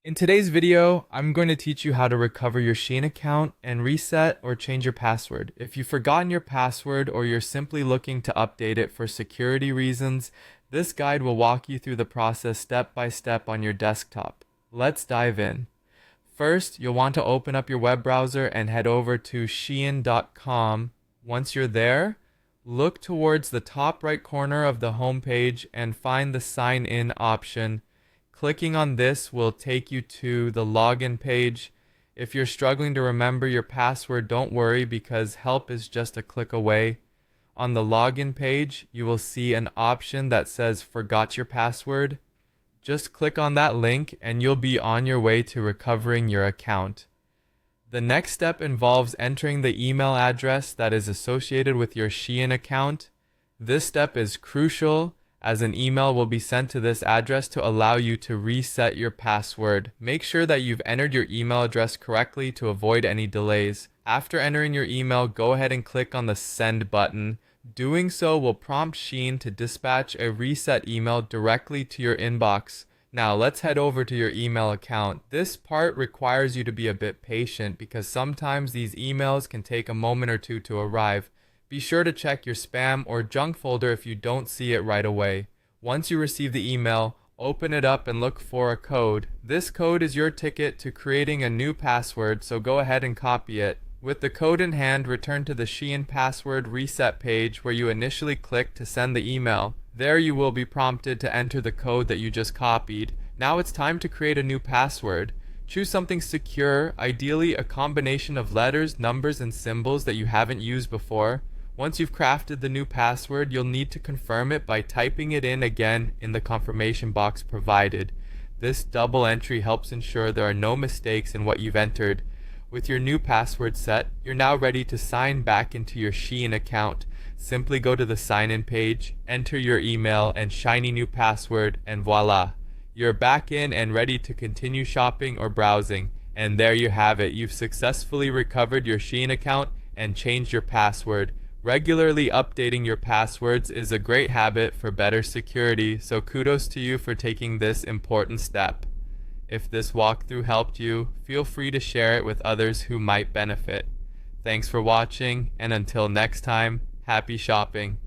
In today's video, I'm going to teach you how to recover your Shein account and reset or change your password. If you've forgotten your password or you're simply looking to update it for security reasons, this guide will walk you through the process step by step on your desktop. Let's dive in. First, you'll want to open up your web browser and head over to Shein.com. Once you're there, look towards the top right corner of the home page and find the sign in option. Clicking on this will take you to the login page. If you're struggling to remember your password, don't worry because help is just a click away. On the login page, you will see an option that says forgot your password. Just click on that link and you'll be on your way to recovering your account. The next step involves entering the email address that is associated with your Shein account. This step is crucial as an email will be sent to this address to allow you to reset your password. Make sure that you've entered your email address correctly to avoid any delays. After entering your email, go ahead and click on the send button. Doing so will prompt Shein to dispatch a reset email directly to your inbox. Now let's head over to your email account. This part requires you to be a bit patient because sometimes these emails can take a moment or two to arrive. Be sure to check your spam or junk folder if you don't see it right away. Once you receive the email, open it up and look for a code. This code is your ticket to creating a new password, so go ahead and copy it. With the code in hand, return to the Shein password reset page where you initially clicked to send the email. There you will be prompted to enter the code that you just copied. Now it's time to create a new password. Choose something secure, ideally a combination of letters, numbers, and symbols that you haven't used before. Once you've crafted the new password, you'll need to confirm it by typing it in again in the confirmation box provided. This double entry helps ensure there are no mistakes in what you've entered. With your new password set, you're now ready to sign back into your Shein account. Simply go to the sign-in page, enter your email and shiny new password, and voila! You're back in and ready to continue shopping or browsing. And there you have it. You've successfully recovered your Shein account and changed your password. Regularly updating your passwords is a great habit for better security, so kudos to you for taking this important step. If this walkthrough helped you, feel free to share it with others who might benefit. Thanks for watching, and until next time, happy shopping.